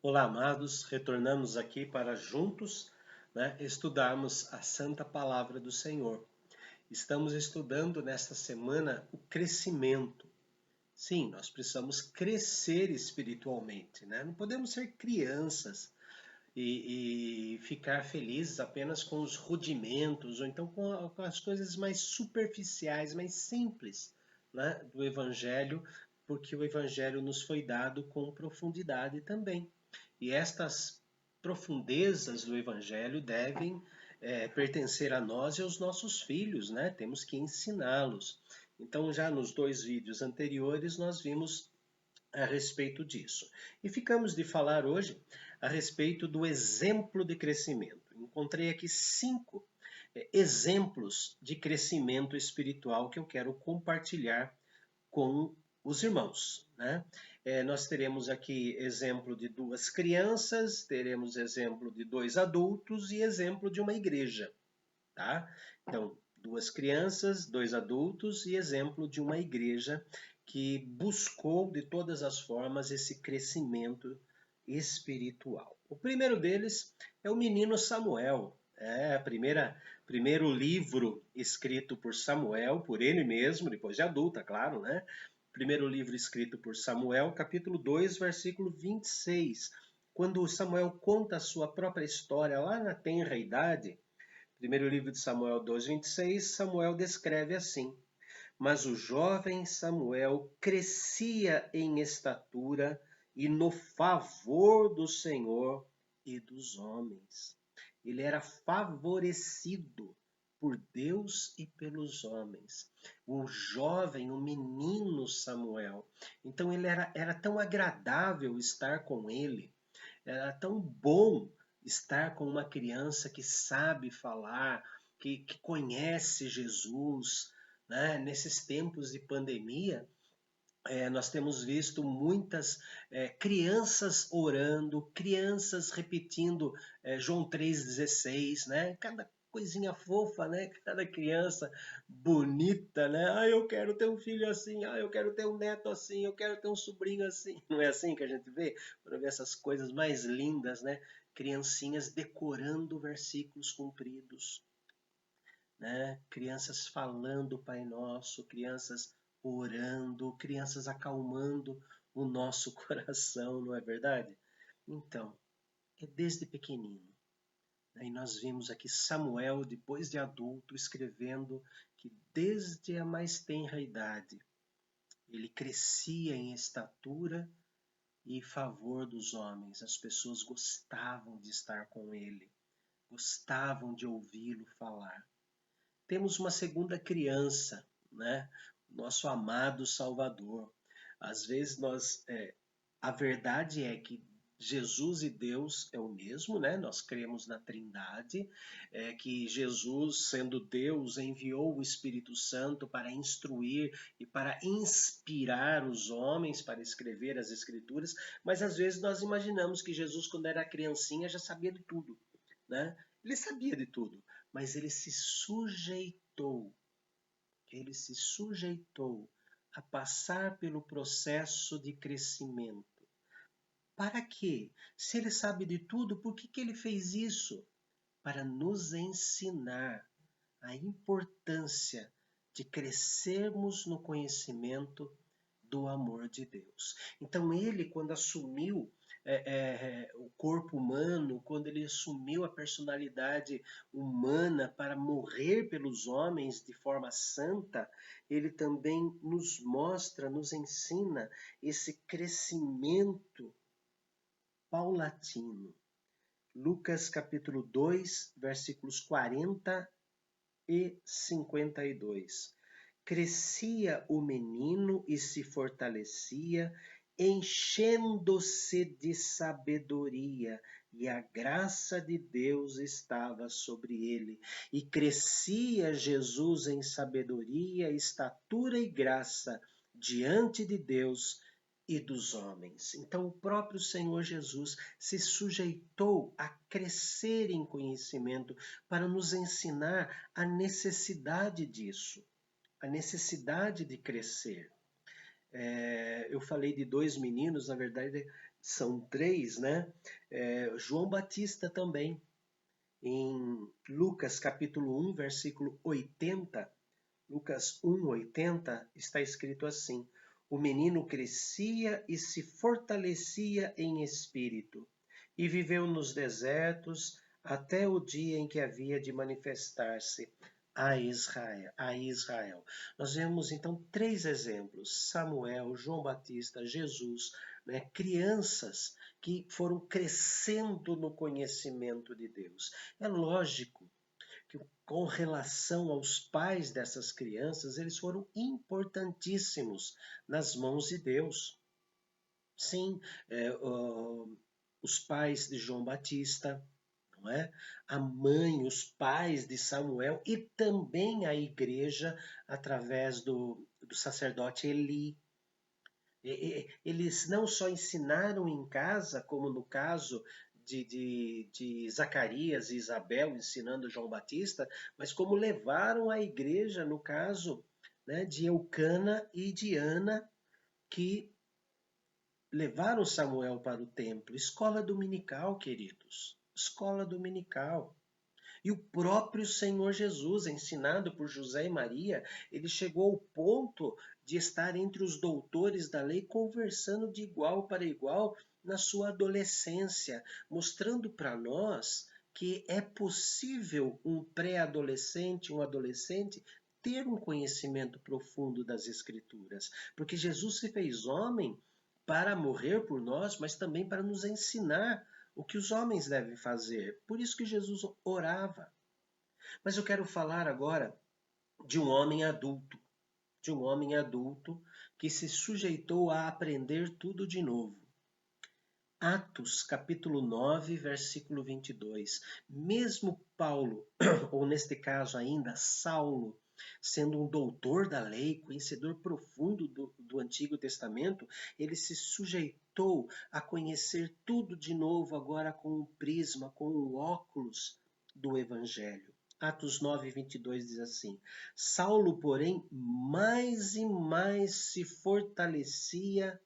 Olá, amados, retornamos aqui para juntos, estudarmos a Santa Palavra do Senhor. Estamos estudando nesta semana o crescimento. Sim, nós precisamos crescer espiritualmente, né? Não podemos ser crianças e ficar felizes apenas com os rudimentos ou então com as coisas mais superficiais, mais simples, né, do Evangelho, porque o Evangelho nos foi dado com profundidade também. E estas profundezas do Evangelho devem pertencer a nós e aos nossos filhos, né? Temos que ensiná-los. Então, já nos dois vídeos anteriores, nós vimos a respeito disso. E ficamos de falar hoje a respeito do exemplo de crescimento. Encontrei aqui 5 exemplos de crescimento espiritual que eu quero compartilhar com os irmãos, né? Nós teremos aqui exemplo de 2 crianças, teremos exemplo de 2 adultos e exemplo de uma igreja, tá? Então, 2 crianças, 2 adultos e exemplo de uma igreja que buscou de todas as formas esse crescimento espiritual. O primeiro deles é o menino Samuel. Primeiro livro escrito por Samuel, por ele mesmo, depois de adulta, claro, né? Primeiro livro escrito por Samuel, capítulo 2, versículo 26. Quando Samuel conta a sua própria história lá na tenra idade, primeiro livro de Samuel 2:26, Samuel descreve assim: Mas o jovem Samuel crescia em estatura e no favor do Senhor e dos homens. Ele era favorecido por Deus e pelos homens. O jovem, o menino Samuel. Então ele era tão agradável estar com ele, era tão bom estar com uma criança que sabe falar, que conhece Jesus, né? Nesses tempos de pandemia, nós temos visto muitas crianças orando, crianças repetindo João 3,16, né? Cada coisinha fofa, né? Cada criança bonita, né? Ah, eu quero ter um filho assim, ah, eu quero ter um neto assim, eu quero ter um sobrinho assim. Não é assim que a gente vê? Quando vê essas coisas mais lindas, né? Criancinhas decorando versículos compridos, né? Crianças falando o Pai Nosso, crianças orando, crianças acalmando o nosso coração, não é verdade? Então, é desde pequenino. E nós vimos aqui Samuel, depois de adulto, escrevendo que desde a mais tenra idade ele crescia em estatura e favor dos homens. As pessoas gostavam de estar com ele, gostavam de ouvi-lo falar. Temos uma segunda criança, né? Nosso amado Salvador. Às vezes a verdade é que Jesus e Deus é o mesmo, né? Nós cremos na Trindade, que Jesus, sendo Deus, enviou o Espírito Santo para instruir e para inspirar os homens para escrever as Escrituras, mas às vezes nós imaginamos que Jesus, quando era criancinha, já sabia de tudo, né? Ele sabia de tudo, mas ele se sujeitou a passar pelo processo de crescimento. Para quê? Se ele sabe de tudo, por que ele fez isso? Para nos ensinar a importância de crescermos no conhecimento do amor de Deus. Então ele, quando assumiu o corpo humano, quando ele assumiu a personalidade humana para morrer pelos homens de forma santa, ele também nos mostra, nos ensina esse crescimento paulatino. Lucas capítulo 2, versículos 40 e 52. Crescia o menino e se fortalecia, enchendo-se de sabedoria, e a graça de Deus estava sobre ele. E crescia Jesus em sabedoria, estatura e graça diante de Deus e dos homens. Então, o próprio Senhor Jesus se sujeitou a crescer em conhecimento para nos ensinar a necessidade disso, a necessidade de crescer. Eu falei de 2 meninos, na verdade são três, né? João Batista também, em Lucas capítulo 1, versículo 80, Lucas 1, 80, está escrito assim: o menino crescia e se fortalecia em espírito, e viveu nos desertos até o dia em que havia de manifestar-se a Israel. Nós vemos então três exemplos: Samuel, João Batista, Jesus, né? Crianças que foram crescendo no conhecimento de Deus. É lógico que com relação aos pais dessas crianças, eles foram importantíssimos nas mãos de Deus. Sim, os pais de João Batista, não é? A mãe, os pais de Samuel e também a igreja através do sacerdote Eli. Eles não só ensinaram em casa, como no caso de Zacarias e Isabel ensinando João Batista, mas como levaram a igreja, no caso, né, de Eucana e de Ana, que levaram Samuel para o templo. Escola dominical, queridos. Escola dominical. E o próprio Senhor Jesus, ensinado por José e Maria, ele chegou ao ponto de estar entre os doutores da lei, conversando de igual para igual na sua adolescência, mostrando para nós que é possível um pré-adolescente, um adolescente, ter um conhecimento profundo das Escrituras, porque Jesus se fez homem para morrer por nós, mas também para nos ensinar o que os homens devem fazer. Por isso que Jesus orava. Mas eu quero falar agora de um homem adulto, de um homem adulto que se sujeitou a aprender tudo de novo. Atos, capítulo 9, versículo 22. Mesmo Paulo, ou neste caso ainda Saulo, sendo um doutor da lei, conhecedor profundo do Antigo Testamento, ele se sujeitou a conhecer tudo de novo agora com o prisma, com o óculos do Evangelho. Atos 9, 22 diz assim: Saulo, porém, mais e mais se fortalecia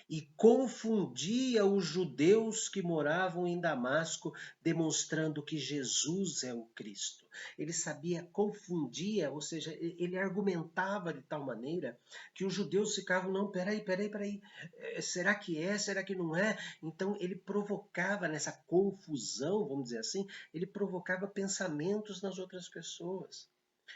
e confundia os judeus que moravam em Damasco, demonstrando que Jesus é o Cristo. Ele sabia, confundia, ou seja, ele argumentava de tal maneira que os judeus ficavam, não, peraí, será que é, será que não é? Então ele provocava nessa confusão, vamos dizer assim, ele provocava pensamentos nas outras pessoas.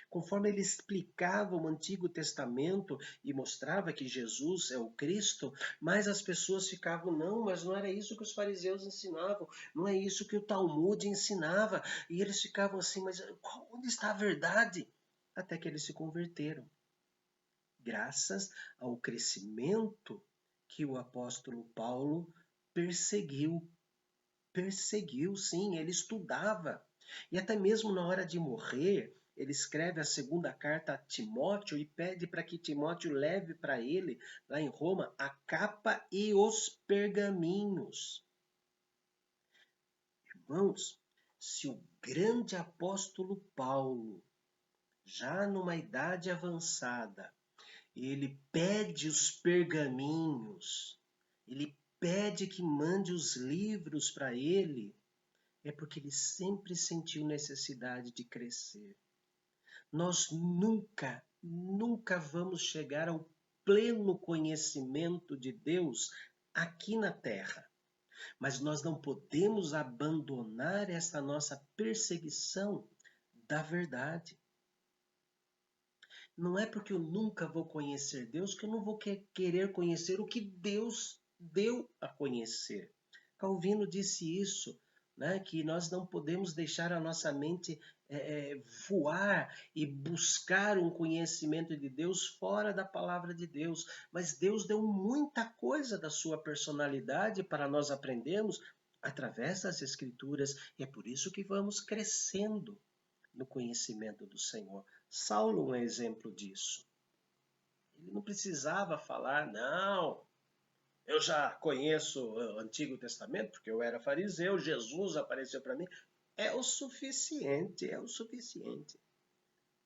Conforme ele explicava o Antigo Testamento e mostrava que Jesus é o Cristo, mais as pessoas ficavam, não, mas não era isso que os fariseus ensinavam, não é isso que o Talmud ensinava. E eles ficavam assim, mas onde está a verdade? Até que eles se converteram. Graças ao crescimento que o apóstolo Paulo perseguiu. Perseguiu, sim, ele estudava. E até mesmo na hora de morrer, ele escreve a segunda carta a Timóteo e pede para que Timóteo leve para ele, lá em Roma, a capa e os pergaminhos. Irmãos, se o grande apóstolo Paulo, já numa idade avançada, ele pede os pergaminhos, ele pede que mande os livros para ele, é porque ele sempre sentiu necessidade de crescer. Nós nunca vamos chegar ao pleno conhecimento de Deus aqui na Terra. Mas nós não podemos abandonar essa nossa perseguição da verdade. Não é porque eu nunca vou conhecer Deus que eu não vou querer conhecer o que Deus deu a conhecer. Calvino disse isso, né, que nós não podemos deixar a nossa mente voar e buscar um conhecimento de Deus fora da palavra de Deus. Mas Deus deu muita coisa da sua personalidade para nós aprendermos através das Escrituras, e é por isso que vamos crescendo no conhecimento do Senhor. Saulo é um exemplo disso. Ele não precisava falar, não, eu já conheço o Antigo Testamento, porque eu era fariseu, Jesus apareceu para mim. É o suficiente, é o suficiente.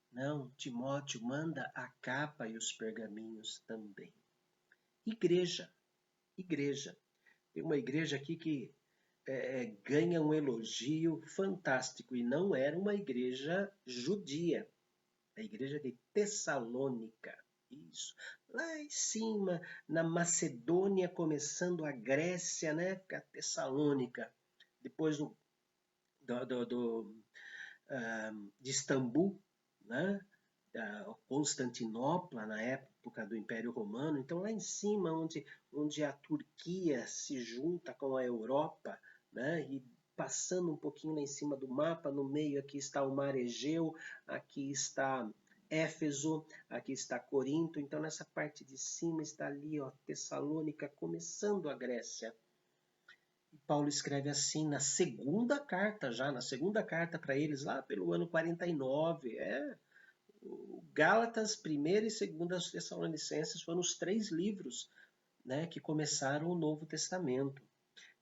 Não, Timóteo manda a capa e os pergaminhos também. Igreja. igreja. Tem uma igreja aqui que ganha um elogio fantástico, e não era uma igreja judia, a igreja de Tessalônica. Isso. Lá em cima, na Macedônia, começando a Grécia, né? A Tessalônica. Depois de Istambul, né? Constantinopla, na época do Império Romano. Então, lá em cima, onde a Turquia se junta com a Europa, né? E passando um pouquinho lá em cima do mapa, no meio aqui está o Mar Egeu, aqui está Éfeso, aqui está Corinto. Então, nessa parte de cima está ali, ó, Tessalônica, começando a Grécia. E Paulo escreve assim na segunda carta para eles, lá pelo ano 49. O Gálatas, 1ª e 2ª Tessalonicenses foram os 3 livros, né, que começaram o Novo Testamento.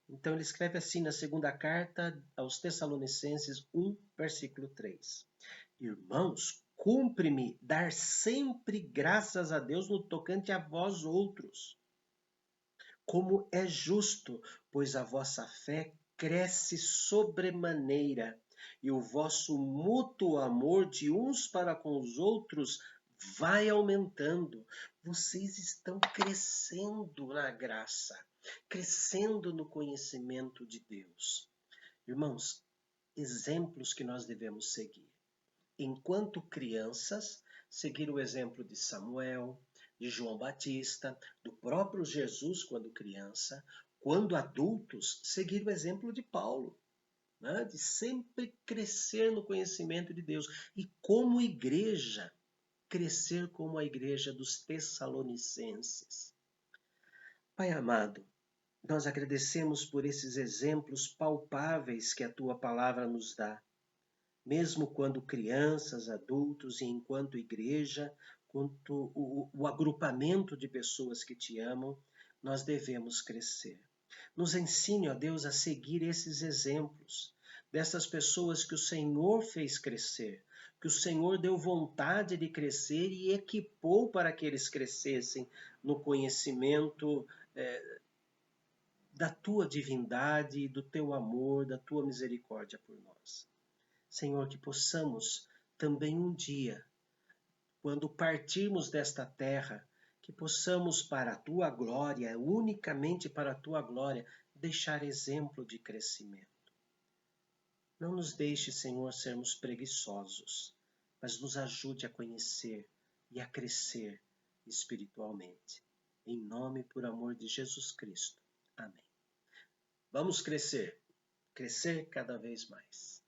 Então ele escreve assim na segunda carta aos Tessalonicenses 1, versículo 3. Irmãos, cumpre-me dar sempre graças a Deus no tocante a vós outros, como é justo, pois a vossa fé cresce sobremaneira, e o vosso mútuo amor de uns para com os outros vai aumentando. Vocês estão crescendo na graça, crescendo no conhecimento de Deus. Irmãos, exemplos que nós devemos seguir. Enquanto crianças, seguir o exemplo de Samuel, de João Batista, do próprio Jesus quando criança. Quando adultos, seguir o exemplo de Paulo, né? De sempre crescer no conhecimento de Deus. E como igreja, crescer como a igreja dos Tessalonicenses. Pai amado, nós agradecemos por esses exemplos palpáveis que a tua palavra nos dá. Mesmo quando crianças, adultos e enquanto igreja, quanto o agrupamento de pessoas que te amam, nós devemos crescer. Nos ensine, ó Deus, a seguir esses exemplos dessas pessoas que o Senhor fez crescer, que o Senhor deu vontade de crescer e equipou para que eles crescessem no conhecimento da tua divindade, do teu amor, da tua misericórdia por nós. Senhor, que possamos também um dia, quando partirmos desta terra, que possamos para a tua glória, unicamente para a tua glória, deixar exemplo de crescimento. Não nos deixe, Senhor, sermos preguiçosos, mas nos ajude a conhecer e a crescer espiritualmente. Em nome e por amor de Jesus Cristo. Amém. Vamos crescer cada vez mais.